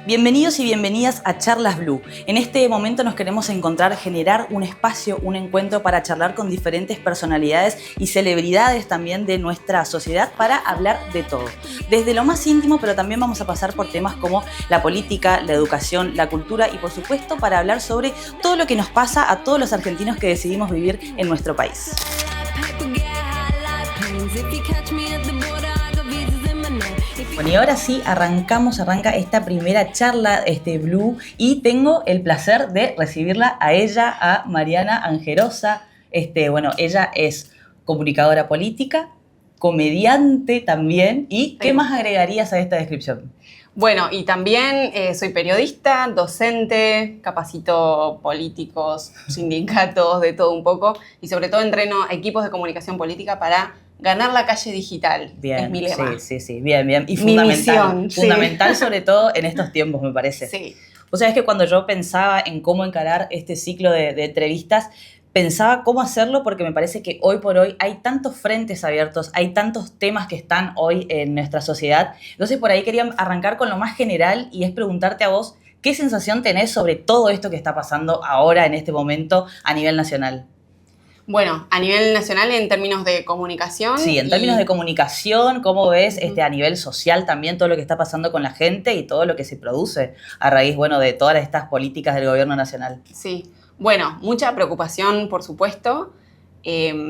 Bienvenidos y bienvenidas a Charlas Blue. En este momento nos queremos encontrar, generar un espacio, un encuentro para charlar con diferentes personalidades y celebridades también de nuestra sociedad para hablar de todo. Desde lo más íntimo, pero también vamos a pasar por temas como la política, la educación, la cultura y por supuesto para hablar sobre todo lo que nos pasa a todos los argentinos que decidimos vivir en nuestro país. Bueno, y ahora sí arranca esta primera charla Blue y tengo el placer de recibirla a ella, a Mariana Angerosa. Ella es comunicadora política, comediante también. ¿Y qué más agregarías a esta descripción? Bueno, y también soy periodista, docente, capacito políticos, sindicatos, de todo un poco. Y sobre todo entreno equipos de comunicación política para ganar la calle digital. Bien, es mi lema. Sí, bien. Y fundamental, fundamental sobre todo en estos tiempos, me parece. Sí. O sea, es que cuando yo pensaba en cómo encarar este ciclo de entrevistas, pensaba cómo hacerlo porque me parece que hoy por hoy hay tantos frentes abiertos, hay tantos temas que están hoy en nuestra sociedad. Entonces, por ahí quería arrancar con lo más general y es preguntarte a vos, ¿qué sensación tenés sobre todo esto que está pasando ahora, en este momento, a nivel nacional? Bueno, a nivel nacional en términos de comunicación. Sí, en términos de comunicación, ¿cómo ves a nivel social también todo lo que está pasando con la gente y todo lo que se produce a raíz, de todas estas políticas del gobierno nacional? Sí, bueno, mucha preocupación, por supuesto.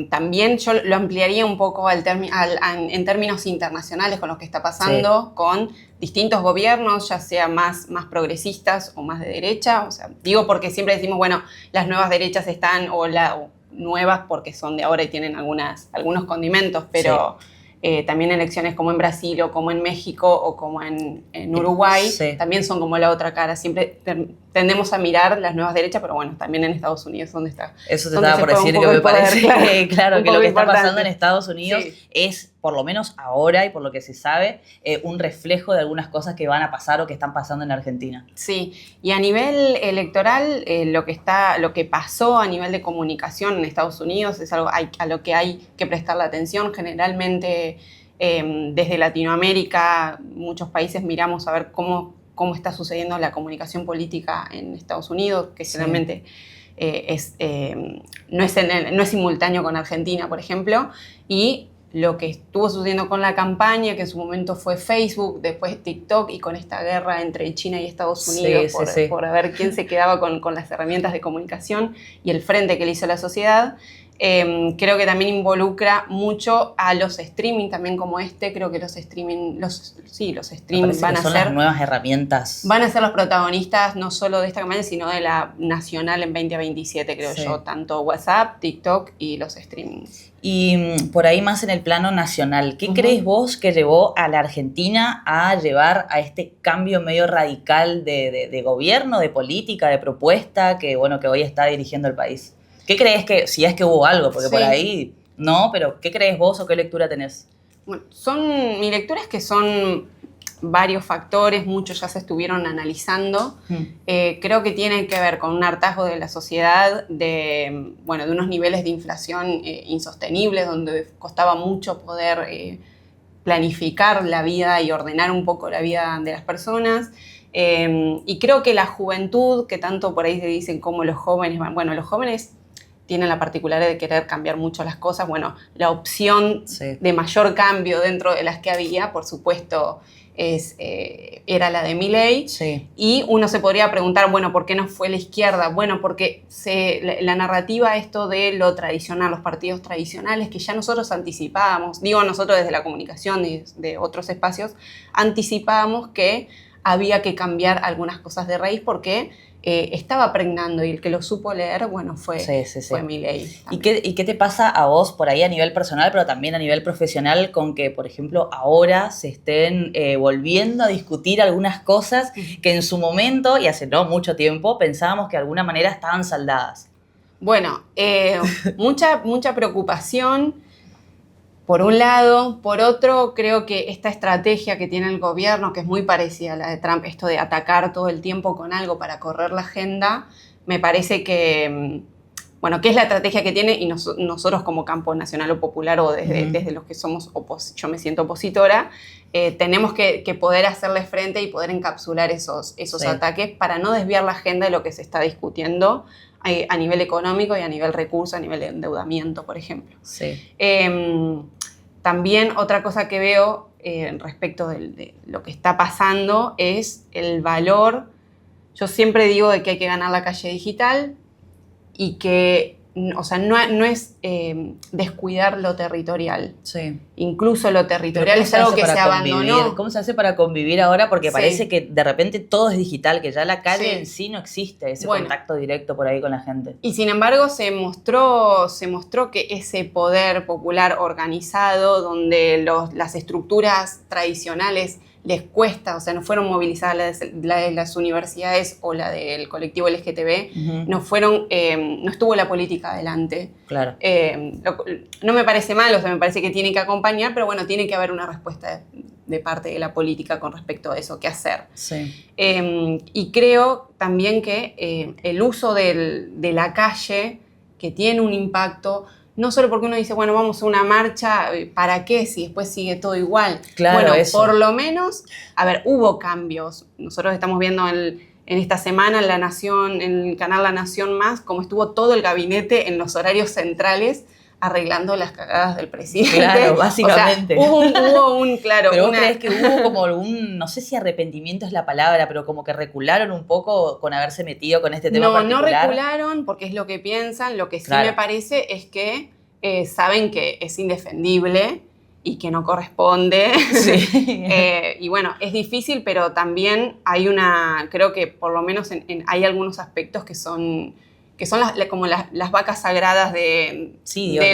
También yo lo ampliaría un poco en términos internacionales con lo que está pasando, con distintos gobiernos, ya sea más progresistas o más de derecha. O sea, digo porque siempre decimos, bueno, las nuevas derechas están, o nuevas porque son de ahora y tienen algunos condimentos, pero también elecciones como en Brasil o como en México o como en Uruguay también son como la otra cara. Siempre tendemos a mirar las nuevas derechas, pero bueno, tamén en Estados Unidos, ¿dónde está? Eso te estaba por decir, que me parece claro que lo que está pasando en Estados Unidos es, por lo menos ahora y por lo que se sabe, un reflejo de algunas cosas que van a pasar o que están pasando en Argentina. Sí, y a nivel electoral, lo que pasó a nivel de comunicación en Estados Unidos es algo a lo que hay que prestarle atención. Generalmente, desde Latinoamérica, muchos países miramos a ver cómo está sucediendo la comunicación política en Estados Unidos, que generalmente no es simultáneo con Argentina, por ejemplo, y lo que estuvo sucediendo con la campaña, que en su momento fue Facebook, después TikTok, y con esta guerra entre China y Estados Unidos por ver quién se quedaba con las herramientas de comunicación y el frente que le hizo la sociedad. Creo que también involucra mucho a los streaming también como creo que los streaming van a ser las nuevas herramientas. Van a ser los protagonistas no solo de esta campaña, sino de la nacional en 2027, creo yo, tanto WhatsApp, TikTok y los streamings. Y por ahí más en el plano nacional, ¿qué crees vos que llevó a la Argentina a llevar a este cambio medio radical de gobierno, de política, de propuesta que hoy está dirigiendo el país? ¿Qué crees si es que hubo algo? Porque por ahí no, pero ¿qué crees vos o qué lectura tenés? Bueno, mi lectura es que son varios factores, muchos ya se estuvieron analizando. Creo que tienen que ver con un hartazgo de la sociedad, de unos niveles de inflación insostenibles, donde costaba mucho poder planificar la vida y ordenar un poco la vida de las personas. Y creo que la juventud, que tanto por ahí se dicen como los jóvenes, los jóvenes tienen la particularidad de querer cambiar mucho las cosas. Bueno, la opción de mayor cambio dentro de las que había, por supuesto, era la de Milei. Y uno se podría preguntar, ¿por qué no fue la izquierda? Bueno, porque la narrativa esto de lo tradicional, los partidos tradicionales, que ya nosotros anticipábamos, digo nosotros desde la comunicación y de otros espacios, anticipábamos que había que cambiar algunas cosas de raíz porque estaba pregnando, y el que lo supo leer, fue Milei. ¿Y qué te pasa a vos por ahí a nivel personal, pero también a nivel profesional, con que, por ejemplo, ahora se estén volviendo a discutir algunas cosas que en su momento, y hace no mucho tiempo, pensábamos que de alguna manera estaban saldadas? Bueno, mucha preocupación. Por un lado. Por otro, creo que esta estrategia que tiene el gobierno, que es muy parecida a la de Trump, esto de atacar todo el tiempo con algo para correr la agenda, me parece que bueno, ¿qué es la estrategia que tiene? Y nosotros como Campo Nacional o Popular, o desde los que somos, yo me siento opositora, tenemos que poder hacerle frente y poder encapsular esos ataques para no desviar la agenda de lo que se está discutiendo a nivel económico y a nivel recurso, a nivel de endeudamiento, por ejemplo. Sí. También otra cosa que veo respecto de lo que está pasando es el valor. Yo siempre digo de que hay que ganar la calle digital y que, o sea, no es descuidar lo territorial. Sí. Incluso lo territorial es algo que se abandonó. ¿Cómo se hace para convivir ahora? Porque parece que de repente todo es digital, que ya la calle en sí no existe, ese contacto directo por ahí con la gente. Y sin embargo se mostró que ese poder popular organizado, donde las estructuras tradicionales les cuesta, o sea, no fueron movilizadas la de las universidades o la del colectivo LGTB, no estuvo la política adelante. Claro. No me parece mal, o sea, me parece que tiene que acompañar, pero bueno, tiene que haber una respuesta de parte de la política con respecto a eso, qué hacer. Sí. Y creo también que el uso de la calle, que tiene un impacto, no solo porque uno dice, bueno, vamos a una marcha, ¿para qué? Si después sigue todo igual. Claro, bueno, eso. Por lo menos, a ver, hubo cambios. Nosotros estamos viendo en esta semana en el canal La Nación Más, cómo estuvo todo el gabinete en los horarios centrales arreglando las cagadas del presidente. Claro, básicamente. O sea, hubo un, claro. Pero vos creés que hubo como no sé si arrepentimiento es la palabra, pero como que recularon un poco con haberse metido con este tema particular. No recularon porque es lo que piensan. Lo que sí me parece es que saben que es indefendible y que no corresponde. Sí. Y bueno, es difícil, pero también creo que por lo menos hay algunos aspectos que son como las vacas sagradas de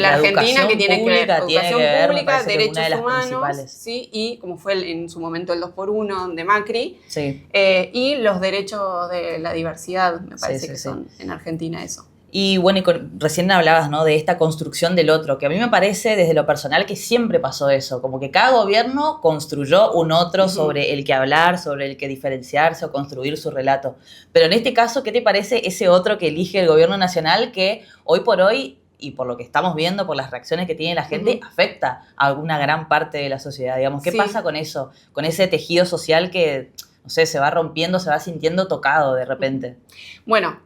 la Argentina, que tienen que ver educación pública, derechos humanos, sí, y como fue en su momento el 2x1 de Macri, sí. Y los derechos de la diversidad, me parece que son en Argentina eso. Y bueno, recién hablabas, ¿no?, de esta construcción del otro, que a mí me parece desde lo personal que siempre pasó eso, como que cada gobierno construyó un otro sobre el que hablar, sobre el que diferenciarse o construir su relato. Pero en este caso, ¿qué te parece ese otro que elige el gobierno nacional que hoy por hoy, y por lo que estamos viendo, por las reacciones que tiene la gente, afecta a alguna gran parte de la sociedad? Digamos, ¿qué pasa con eso? Con ese tejido social que, no sé, se va rompiendo, se va sintiendo tocado de repente. Bueno,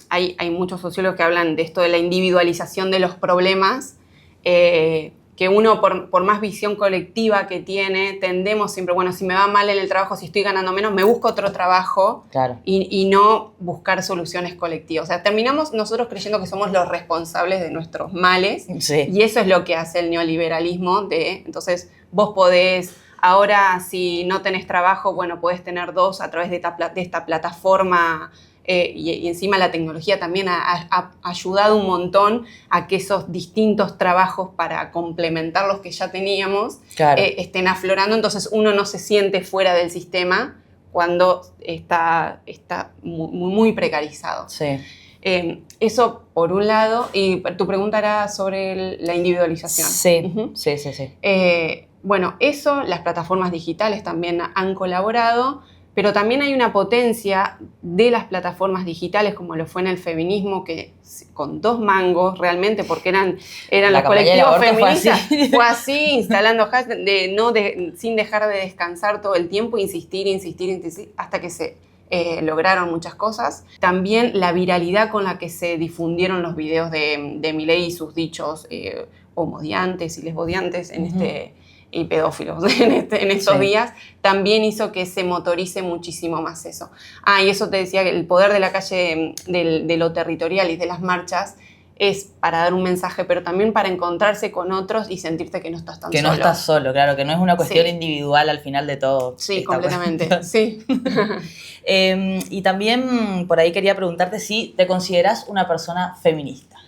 hay muchos sociólogos que hablan de esto de la individualización de los problemas, que uno, por más visión colectiva que tiene, tendemos siempre, bueno, si me va mal en el trabajo, si estoy ganando menos, me busco otro trabajo. Claro. Y no buscar soluciones colectivas. O sea, terminamos nosotros creyendo que somos los responsables de nuestros males. Sí. Y eso es lo que hace el neoliberalismo. Entonces, vos podés... Ahora, si no tenés trabajo, bueno, podés tener dos a través de esta plataforma, y encima la tecnología también ha ayudado un montón a que esos distintos trabajos para complementar los que ya teníamos estén aflorando. Entonces uno no se siente fuera del sistema cuando está muy precarizado. Sí. Eso por un lado. Y tu pregunta era sobre la individualización. Sí, sí. Bueno, las plataformas digitales también han colaborado, pero también hay una potencia de las plataformas digitales, como lo fue en el feminismo, que con 2 mangos realmente, porque eran los colectivos feministas, fue así, instalando hashtags sin dejar de descansar todo el tiempo, insistir, hasta que se lograron muchas cosas. También la viralidad con la que se difundieron los videos de Milei y sus dichos homodiantes y lesbodiantes y pedófilos en estos días, también hizo que se motorice muchísimo más eso. Y eso te decía, que el poder de la calle, de lo territorial y de las marchas, es para dar un mensaje, pero también para encontrarse con otros y sentirte que no estás tan solo. Que no estás solo, claro, que no es una cuestión individual al final de todo. Sí, completamente, sí. Y también por ahí quería preguntarte si te consideras una persona feminista.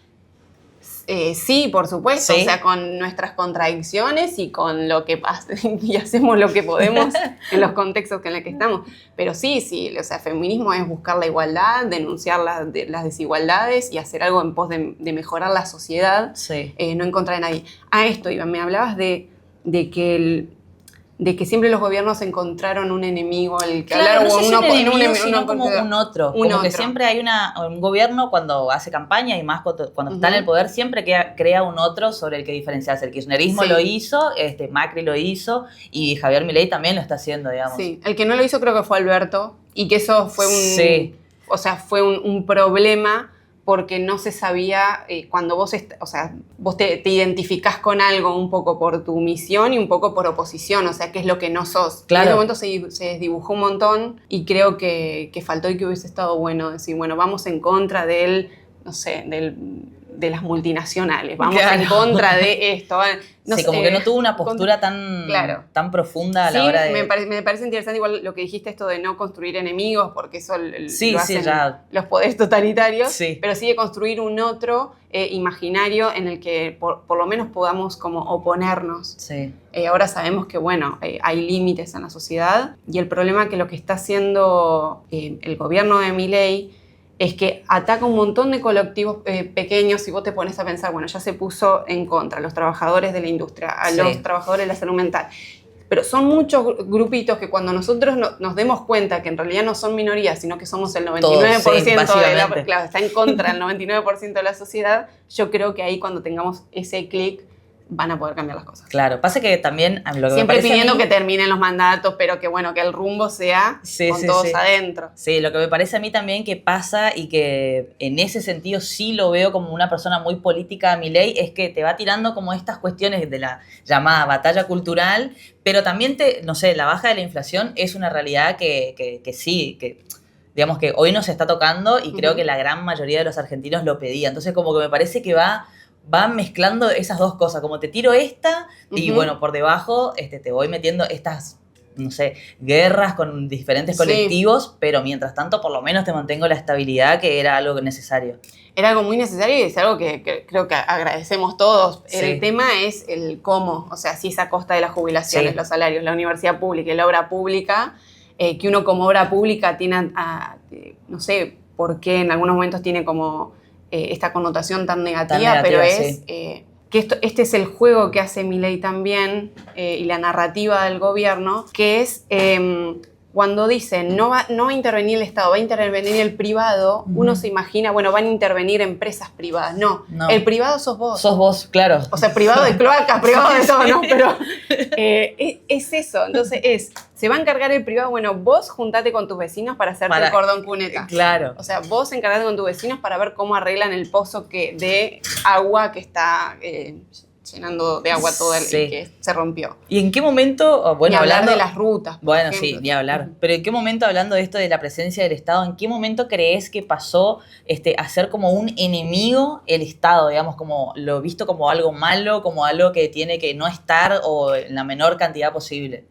Sí, por supuesto, ¿sí? O sea, con nuestras contradicciones y con lo que pasa, y hacemos lo que podemos en los contextos en los que estamos. Pero sí, o sea, feminismo es buscar la igualdad, denunciar las desigualdades y hacer algo en pos de mejorar la sociedad, no en contra de nadie. Esto, Iván, me hablabas de que de que siempre los gobiernos encontraron un enemigo al que claro, hablar, no o sé si un enemigo, sino como porque- un otro. un Como que otro. siempre hay un gobierno cuando hace campaña y más cuando está en el poder, siempre crea un otro sobre el que diferenciarse. El kirchnerismo Sí. lo hizo, Macri lo hizo y Javier Milei también lo está haciendo, digamos. Sí, el que no lo hizo creo que fue Alberto, y que eso fue Sí. fue un problema porque no se sabía cuando vos te identificás con algo un poco por tu misión y un poco por oposición, o sea, qué es lo que no sos. Claro. En ese momento se desdibujó un montón y creo que faltó y que hubiese estado bueno decir, bueno, vamos en contra del, no sé, de las multinacionales, vamos en contra de esto. No sé, como que no tuvo una postura claro. tan profunda a la hora de... me parece interesante igual lo que dijiste, esto de no construir enemigos, porque eso lo hacen ya. los poderes totalitarios, Sí. pero sí de construir un otro imaginario en el que por lo menos podamos como oponernos. Sí. Ahora sabemos que, bueno, hay límites en la sociedad, y el problema que lo que está haciendo el gobierno de Milei es que ataca un montón de colectivos pequeños. Y vos te pones a pensar, bueno, ya se puso en contra a los trabajadores de la industria, a los trabajadores de la salud mental. Pero son muchos grupitos que cuando nosotros nos demos cuenta que en realidad no son minorías, sino que somos el 99% Todos, de claro, está en contra del 99% de la sociedad, yo creo que ahí cuando tengamos ese clic van a poder cambiar las cosas. Claro, pasa que también lo que siempre me parece pidiendo a mí, que terminen los mandatos, pero que bueno, que el rumbo sea con todos adentro. Sí, lo que me parece a mí también que pasa y que en ese sentido sí lo veo como una persona muy política a Milei, es que te va tirando como estas cuestiones de la llamada batalla cultural, pero también no sé, la baja de la inflación es una realidad que sí, que digamos que hoy nos está tocando y creo que la gran mayoría de los argentinos lo pedía. Entonces como que me parece que va mezclando esas dos cosas, como te tiro esta y bueno, por debajo te voy metiendo estas, no sé, guerras con diferentes colectivos, pero mientras tanto por lo menos te mantengo la estabilidad, que era algo necesario. Era algo muy necesario y es algo que creo que agradecemos todos. Sí. El tema es el cómo, o sea, si es a costa de las jubilaciones, los salarios, la universidad pública y la obra pública, que uno como obra pública tiene, no sé por qué en algunos momentos tiene como esta connotación tan negativa, pero es que este es el juego que hace Milei también y la narrativa del gobierno, que es cuando dicen no va a intervenir el Estado, va a intervenir el privado, uno se imagina, bueno, van a intervenir empresas privadas. No, el privado sos vos. Sos vos, claro. O sea, privado de cloacas, privado de todo, ¿no? Pero es eso. Entonces se va a encargar el privado, bueno, vos juntate con tus vecinos para hacerte el cordón cuneta. Claro. O sea, vos encargate con tus vecinos para ver cómo arreglan el pozo de agua que está llenando de agua todo el que se rompió. ¿Y en qué momento, bueno, ni hablar de las rutas, bueno, sí, ni hablar. Pero ¿en qué momento, hablando de esto de la presencia del Estado, en qué momento crees que pasó a ser como un enemigo el Estado, digamos, como lo visto como algo malo, como algo que tiene que no estar o en la menor cantidad posible?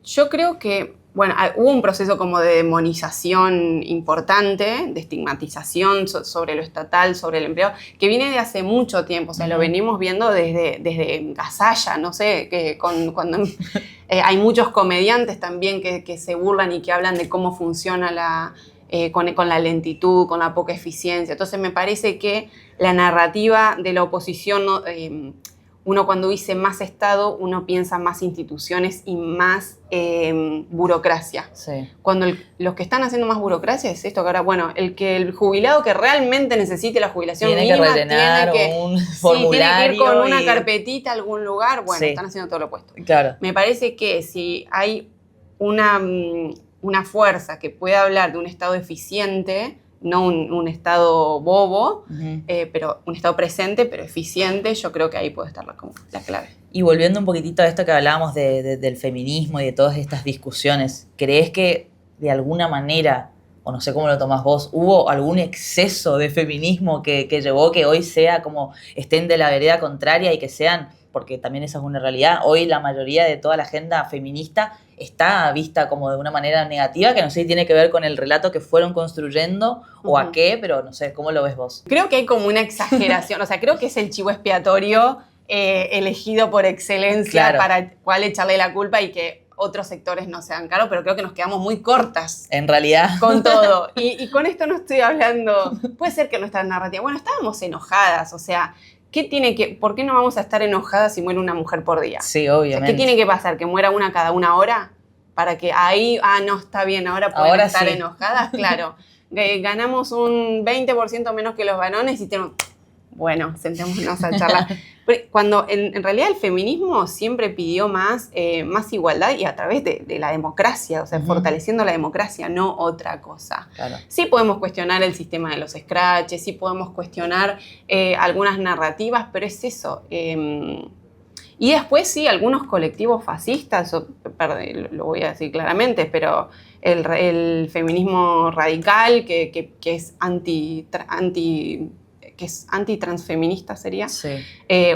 Yo creo que, bueno, hubo un proceso como de demonización importante, de estigmatización sobre lo estatal, sobre el empleo, que viene de hace mucho tiempo. O sea, lo venimos viendo desde Gasalla, no sé, que cuando hay muchos comediantes también que se burlan y que hablan de cómo funciona con la lentitud, con la poca eficiencia. Entonces me parece que la narrativa de la oposición, uno cuando dice más Estado, uno piensa más instituciones y más burocracia. Sí. Cuando los que están haciendo más burocracia es esto, que ahora, bueno, el jubilado que realmente necesite la jubilación mínima que rellenar un formulario. Tiene que ir con una carpetita a algún lugar, bueno, están haciendo todo lo opuesto. Claro. Me parece que si hay una fuerza que pueda hablar de un Estado eficiente, no un Estado bobo, pero un Estado presente, pero eficiente, yo creo que ahí puede estar la clave. Y volviendo un poquitito a esto que hablábamos del feminismo y de todas estas discusiones, ¿crees que de alguna manera, o no sé cómo lo tomás vos, hubo algún exceso de feminismo que llevó que hoy sea como estén de la vereda contraria y que sean, porque también esa es una realidad, hoy la mayoría de toda la agenda feminista está vista como de una manera negativa, que no sé si tiene que ver con el relato que fueron construyendo o a qué, pero no sé, ¿cómo lo ves vos? Creo que hay como una exageración, o sea, creo que es el chivo expiatorio elegido por excelencia para cuál echarle la culpa y que otros sectores no sean caros, pero creo que nos quedamos muy cortas. En realidad. Con todo. Y con esto no estoy hablando, puede ser que nuestra narrativa, bueno, estábamos enojadas, o sea, ¿por qué no vamos a estar enojadas si muere una mujer por día? Sí, obviamente. O sea, ¿qué tiene que pasar? ¿Que muera una cada una hora? Para que ahí, no, está bien, ahora pueden estar sí. enojadas, claro. Ganamos un 20% menos que los varones y tenemos... Bueno, sentémonos a charlar. Cuando en realidad el feminismo siempre pidió más igualdad y a través de la democracia, o sea, fortaleciendo la democracia, no otra cosa. Claro. Sí podemos cuestionar el sistema de los scratches, sí podemos cuestionar algunas narrativas, pero es eso. Y después sí, algunos colectivos fascistas, lo voy a decir claramente, pero el feminismo radical que es antitransfeminista sería, sí.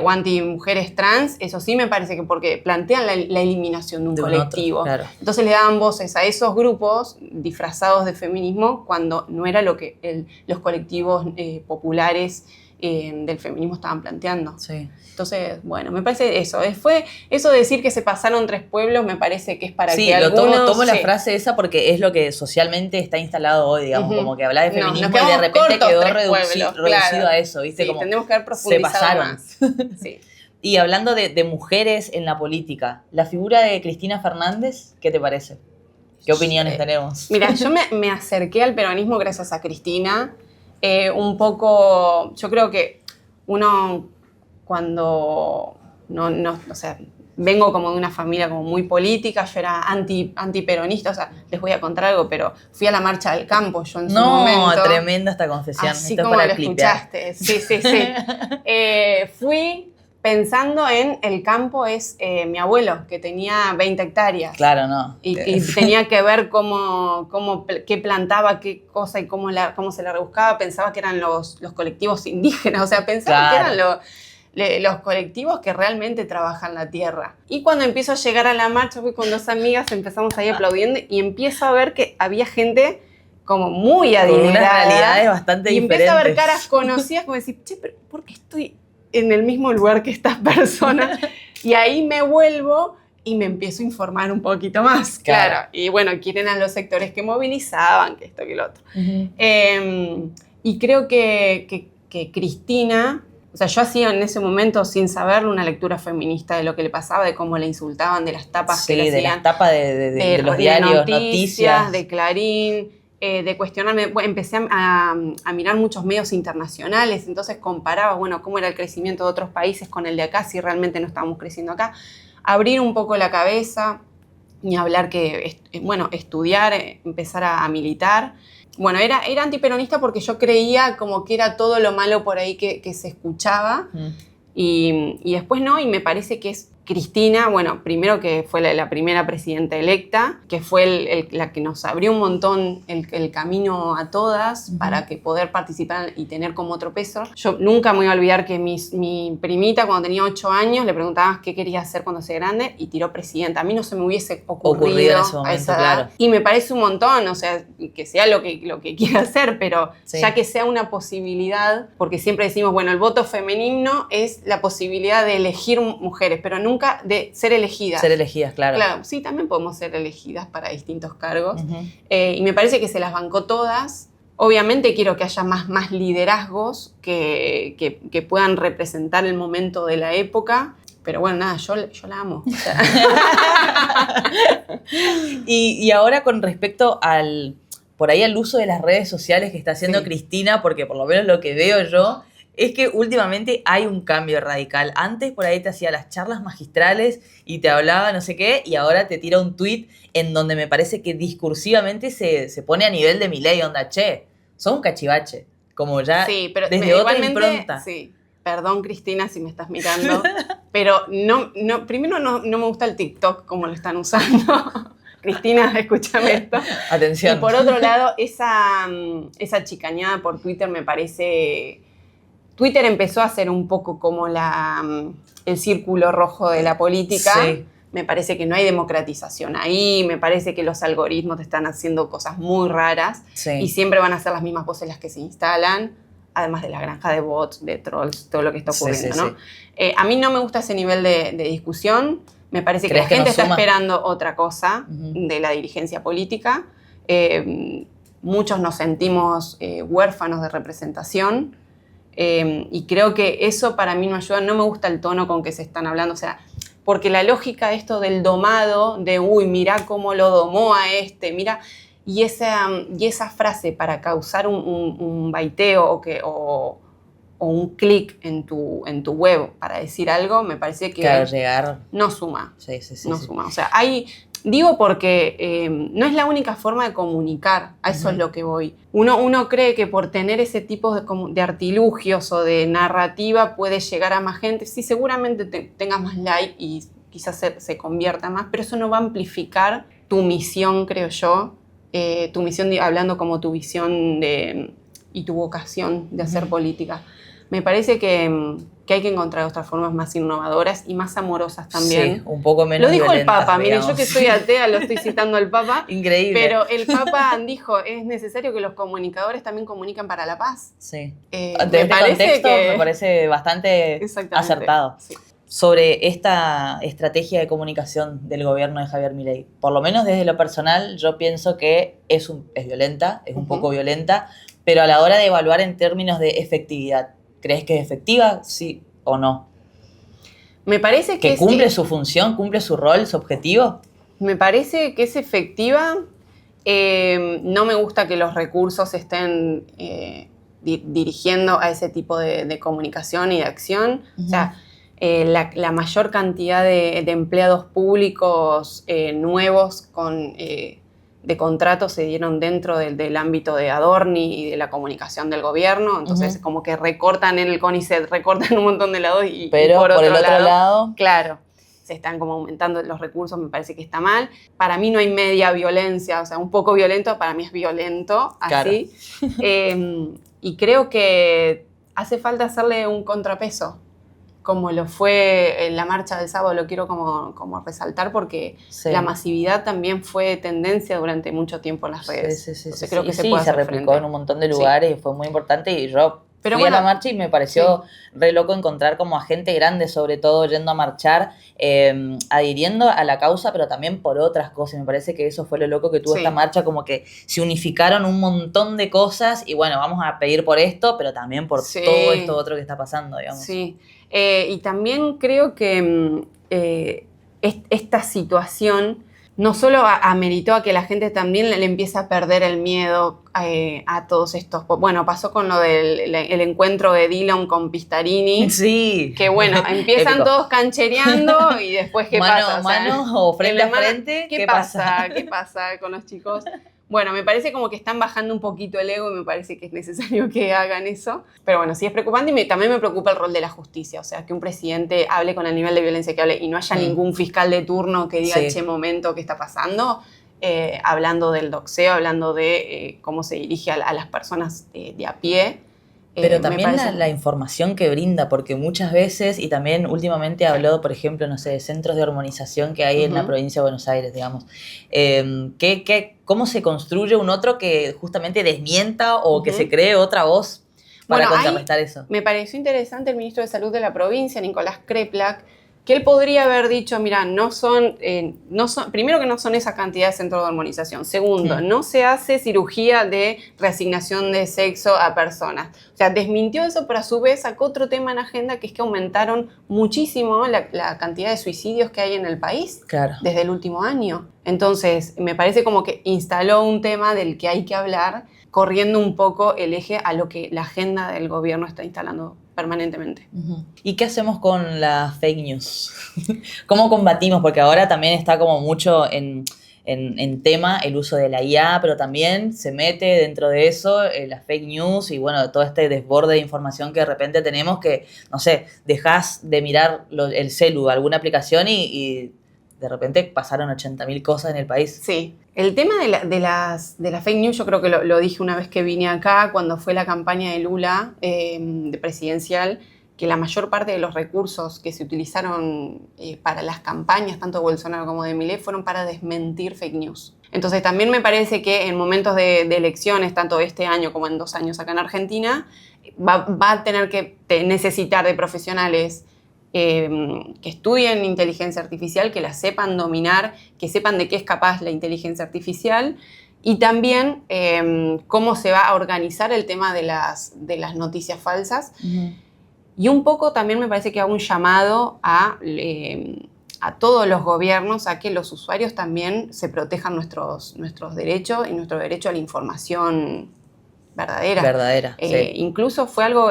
O anti-mujeres trans, eso sí me parece que porque plantean la eliminación de un colectivo. Otro, claro. Entonces le daban voces a esos grupos disfrazados de feminismo cuando no era lo que los colectivos populares del feminismo estaban planteando. Sí. Entonces, bueno, me parece eso. Fue eso de decir que se pasaron 3 pueblos, me parece que es para que algunos... tomo la frase esa porque es lo que socialmente está instalado hoy, digamos, como que habla de feminismo y de repente cortos, quedó 3 reducido claro. a eso, ¿viste? Sí, como tendremos que haber profundizado más. Sí. Y hablando de mujeres en la política, la figura de Cristina Fernández, ¿qué te parece? ¿Qué opiniones tenemos? Mira, yo me acerqué al peronismo gracias a Cristina. Un poco, yo creo que uno cuando o sea, vengo como de una familia como muy política, yo era antiperonista, o sea, les voy a contar algo, pero fui a la marcha del campo yo en su momento. No, tremenda esta confesión. Así esto como para lo clipear. escuchaste, sí. Fui pensando en el campo es mi abuelo, que tenía 20 hectáreas. Claro, no. Y tenía que ver qué plantaba, qué cosa y cómo se la rebuscaba. Pensaba que eran los colectivos indígenas, o sea, pensaba que eran los colectivos que realmente trabajan la tierra. Y cuando empiezo a llegar a la marcha, fui con 2 amigas, empezamos ahí aplaudiendo y empiezo a ver que había gente como muy adinerada. Con unas realidades bastante diferentes. Y empiezo a ver caras conocidas, como decir, che, pero ¿por qué estoy en el mismo lugar que estas personas? Y ahí me vuelvo y me empiezo a informar un poquito más, claro. Y bueno, quieren a los sectores que movilizaban, que esto, que lo otro. Y creo que Cristina... O sea, yo hacía en ese momento, sin saberlo, una lectura feminista de lo que le pasaba, de cómo le insultaban, de las tapas que le hacían. Sí, de las tapas de los diarios, noticias. De Clarín, de cuestionarme. Bueno, empecé a mirar muchos medios internacionales, entonces comparaba, bueno, cómo era el crecimiento de otros países con el de acá, si realmente no estábamos creciendo acá. Abrir un poco la cabeza y hablar estudiar, empezar a militar. Bueno, era antiperonista porque yo creía como que era todo lo malo por ahí que se escuchaba. Y después no, y me parece que es Cristina, bueno, primero que fue la primera presidenta electa, que fue la que nos abrió un montón el camino a todas para que poder participar y tener como otro peso. Yo nunca me voy a olvidar que mi primita cuando tenía 8 años le preguntaba qué quería hacer cuando sea grande y tiró presidenta. A mí no se me hubiese ocurrido en ese momento, a esa edad. Claro. Y me parece un montón, o sea, que sea lo que quiera hacer, pero ya que sea una posibilidad, porque siempre decimos, bueno, el voto femenino es la posibilidad de elegir mujeres, pero nunca de ser elegidas. Ser elegidas, claro. Claro, sí, también podemos ser elegidas para distintos cargos. Y me parece que se las bancó todas. Obviamente quiero que haya más liderazgos que puedan representar el momento de la época. Pero bueno, nada, yo la amo. O sea. Y ahora con respecto al uso de las redes sociales que está haciendo Cristina, porque por lo menos lo que veo yo es que últimamente hay un cambio radical. Antes por ahí te hacía las charlas magistrales y te hablaba no sé qué, y ahora te tira un tuit en donde me parece que discursivamente se pone a nivel de Milei, onda, che, sos un cachivache. Como ya pero desde otra impronta. Sí, perdón Cristina si me estás mirando, pero primero no me gusta el TikTok como lo están usando. Cristina, escúchame esto. Atención. Y por otro lado, esa chicañada por Twitter me parece... Twitter empezó a ser un poco como el círculo rojo de la política. Sí. Me parece que no hay democratización ahí, me parece que los algoritmos te están haciendo cosas muy raras y siempre van a ser las mismas voces las que se instalan, además de la granja de bots, de trolls, todo lo que está ocurriendo, ¿no? A mí no me gusta ese nivel de discusión, me parece que la gente está esperando otra cosa de la dirigencia política. Muchos nos sentimos huérfanos de representación. Y creo que eso para mí no ayuda. No me gusta el tono con que se están hablando. O sea, porque la lógica de esto del domado, de uy, mirá cómo lo domó a este, mira, y esa frase para causar un baiteo o un clic en tu web para decir algo, me parece que llegar no suma. Sí, no suma. O sea, digo porque no es la única forma de comunicar, a eso es lo que voy. Uno cree que por tener ese tipo de artilugios o de narrativa puede llegar a más gente. Sí, seguramente tengas más like y quizás se convierta más, pero eso no va a amplificar tu misión, creo yo. Tu misión, hablando como tu visión y tu vocación de hacer política. Me parece que hay que encontrar otras formas más innovadoras y más amorosas también. Sí, un poco menos Lo dijo el Papa, digamos. miren, yo que soy atea, lo estoy citando al Papa. Increíble. Pero el Papa dijo, es necesario que los comunicadores también comuniquen para la paz. Sí. Me parece bastante acertado. Sí. Sobre esta estrategia de comunicación del gobierno de Javier Milei. Por lo menos desde lo personal, yo pienso que es violenta, es un poco violenta, pero a la hora de evaluar en términos de efectividad, ¿crees que es efectiva, sí o no? Me parece que cumple su función, cumple su rol, su objetivo. Me parece que es efectiva. No me gusta que los recursos estén dirigiendo a ese tipo de comunicación y de acción. O sea, la mayor cantidad de empleados públicos nuevos de contratos se dieron dentro del ámbito de Adorni y de la comunicación del gobierno. Entonces, como que recortan en el CONICET, recortan un montón de lados pero y por el otro lado, claro, se están como aumentando los recursos, me parece que está mal. Para mí no hay media violencia, o sea, un poco violento, para mí es violento, así. Claro. Y creo que hace falta hacerle un contrapeso, como lo fue en la marcha del sábado, lo quiero como resaltar porque la masividad también fue tendencia durante mucho tiempo en las redes. Entonces creo que se puede hacer replicó frente. En un montón de lugares y fue muy importante y yo fui a la marcha y me pareció re loco encontrar como a gente grande, sobre todo, yendo a marchar, adhiriendo a la causa, pero también por otras cosas. Me parece que eso fue lo loco que tuvo esta marcha, como que se unificaron un montón de cosas y bueno, vamos a pedir por esto, pero también por todo esto otro que está pasando, digamos. Sí, y también creo que esta situación no solo ameritó a que la gente también le empiece a perder el miedo a todos estos... Bueno, pasó con lo del encuentro de Dillon con Pistarini. Sí. Que bueno, empiezan todos canchereando y después ¿qué pasa? Mano o frente a frente, ¿qué pasa? ¿Qué pasa con los chicos? Bueno, me parece como que están bajando un poquito el ego y me parece que es necesario que hagan eso. Pero bueno, sí es preocupante y también me preocupa el rol de la justicia. O sea, que un presidente hable con el nivel de violencia que hable y no haya ningún fiscal de turno que diga, che, momento, ¿qué está pasando? Hablando del doxeo, hablando de cómo se dirige a las personas de a pie. Pero también la información que brinda, porque muchas veces, y también últimamente habló, por ejemplo, no sé, de centros de hormonización que hay en la provincia de Buenos Aires, digamos. ¿Cómo se construye un otro que justamente desmienta o que se cree otra voz para contrarrestar eso? Me pareció interesante el ministro de Salud de la provincia, Nicolás Kreplak, que él podría haber dicho, mira, primero que no son esa cantidad de centros de hormonización. Segundo, no se hace cirugía de reasignación de sexo a personas. O sea, desmintió eso, pero a su vez sacó otro tema en agenda, que es que aumentaron muchísimo la cantidad de suicidios que hay en el país desde el último año. Entonces, me parece como que instaló un tema del que hay que hablar, corriendo un poco el eje a lo que la agenda del gobierno está instalando permanentemente. ¿Y qué hacemos con las fake news? ¿Cómo combatimos? Porque ahora también está como mucho en tema el uso de la IA, pero también se mete dentro de eso las fake news y bueno, todo este desborde de información que de repente tenemos que, no sé, dejás de mirar el celu, alguna aplicación y de repente pasaron 80.000 cosas en el país. Sí. El tema de las fake news, yo creo que lo dije una vez que vine acá, cuando fue la campaña de Lula de presidencial, que la mayor parte de los recursos que se utilizaron para las campañas, tanto de Bolsonaro como de Milei, fueron para desmentir fake news. Entonces también me parece que en momentos de elecciones, tanto este año como en 2 años acá en Argentina, va a tener que necesitar de profesionales que estudien inteligencia artificial, que la sepan dominar, que sepan de qué es capaz la inteligencia artificial Y también cómo se va a organizar el tema de las noticias falsas. Y un poco también me parece que hago un llamado a todos los gobiernos a que los usuarios también se protejan nuestros derechos y nuestro derecho a la información verdadera. Sí. Incluso fue algo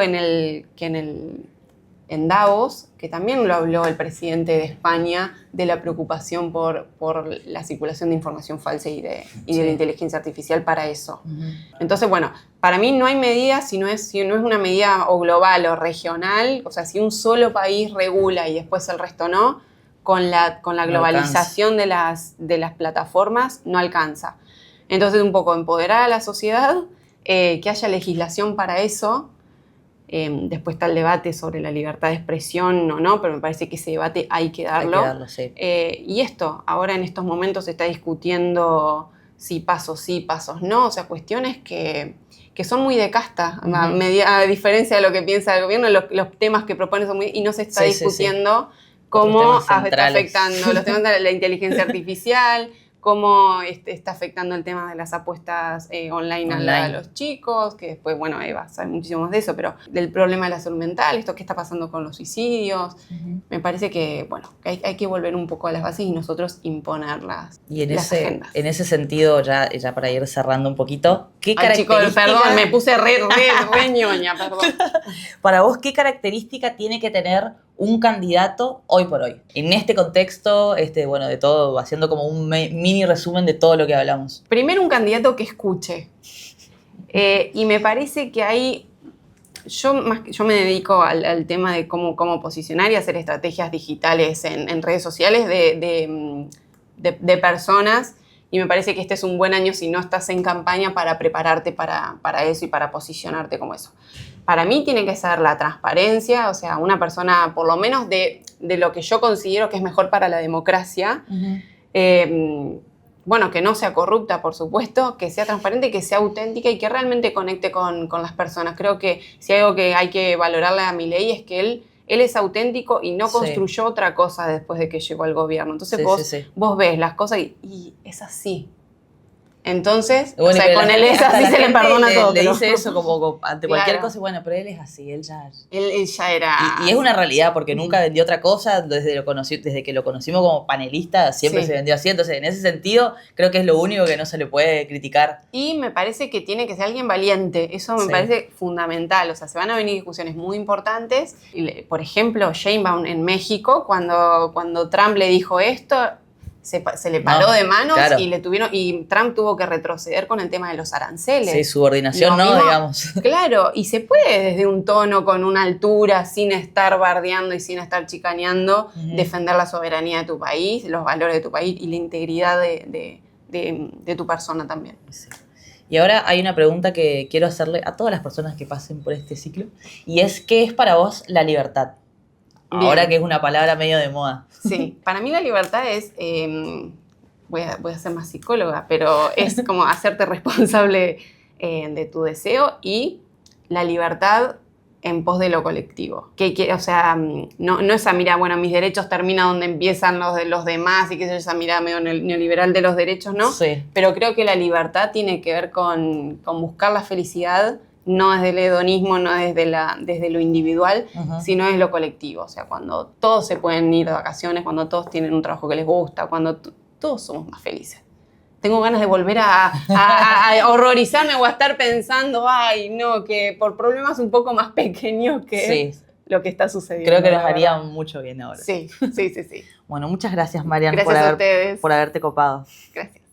en Davos, que también lo habló el presidente de España, de la preocupación por la circulación de información falsa y de la inteligencia artificial para eso. Entonces, bueno, para mí no hay medida si no es una medida o global o regional, o sea, si un solo país regula y después el resto no, con la globalización de las plataformas no alcanza. Entonces, un poco empoderar a la sociedad, que haya legislación para eso. Después está el debate sobre la libertad de expresión o no, pero me parece que ese debate hay que darlo. Sí. Y ahora en estos momentos se está discutiendo sí, pasos no, o sea, cuestiones que son muy de casta, a diferencia de lo que piensa el gobierno, los temas que propone son muy... y no se está discutiendo cómo está afectando los temas de la inteligencia artificial, cómo está afectando el tema de las apuestas online a los chicos, que después, bueno, Eva sabe muchísimo más de eso, pero del problema de la salud mental, esto que está pasando con los suicidios. Me parece que, bueno, que hay que volver un poco a las bases y nosotros imponer las agendas. En ese sentido, ya para ir cerrando un poquito, ¿qué característica... Chicos, perdón, me puse re ñoña, perdón. Para vos, ¿qué característica tiene que tener un candidato hoy por hoy? En este contexto, bueno, de todo, haciendo como un mini resumen de todo lo que hablamos. Primero, un candidato que escuche. Y me parece que ahí... Yo me dedico al tema de cómo posicionar y hacer estrategias digitales en redes sociales de personas. Y me parece que este es un buen año si no estás en campaña para prepararte para eso y para posicionarte como eso. Para mí tiene que ser la transparencia, o sea, una persona por lo menos de lo que yo considero que es mejor para la democracia. Bueno, que no sea corrupta, por supuesto, que sea transparente, que sea auténtica y que realmente conecte con las personas. Creo que si hay algo que hay que valorarle a Milei es que él es auténtico y no construyó otra cosa después de que llegó al gobierno. Entonces vos ves las cosas y es así. Entonces, bueno, o sea, con él es así, se le perdona todo. Le dice eso como ante cualquier cosa, bueno, pero él es así, él ya era... Y es una realidad, porque nunca vendió otra cosa desde que lo conocimos como panelista, siempre se vendió así. Entonces, en ese sentido, creo que es lo único que no se le puede criticar. Y me parece que tiene que ser alguien valiente, eso me parece fundamental. O sea, se van a venir discusiones muy importantes. Por ejemplo, Sheinbaum en México, cuando Trump le dijo esto... Se le paró de manos y Trump tuvo que retroceder con el tema de los aranceles. Sí, subordinación, digamos. Claro, y se puede desde un tono con una altura, sin estar bardeando y sin estar chicaneando, defender la soberanía de tu país, los valores de tu país y la integridad de tu persona también. Sí. Y ahora hay una pregunta que quiero hacerle a todas las personas que pasen por este ciclo, y es, ¿qué es para vos la libertad? Bien. Ahora que es una palabra medio de moda. Sí, para mí la libertad es, voy a ser más psicóloga, pero es como hacerte responsable de tu deseo y la libertad en pos de lo colectivo. O sea, no esa mirada, bueno, mis derechos terminan donde empiezan los de los demás y que es esa mirada medio neoliberal de los derechos, ¿no? Sí. Pero creo que la libertad tiene que ver con buscar la felicidad, no desde el hedonismo, no desde lo individual, sino desde lo colectivo. O sea, cuando todos se pueden ir de vacaciones, cuando todos tienen un trabajo que les gusta, cuando todos somos más felices. Tengo ganas de volver a horrorizarme o a estar pensando, ay, no, que por problemas un poco más pequeños que lo que está sucediendo. Creo que nos haría mucho bien ahora. Sí. Bueno, muchas gracias, Marian, gracias a ustedes por haberte copado. Gracias.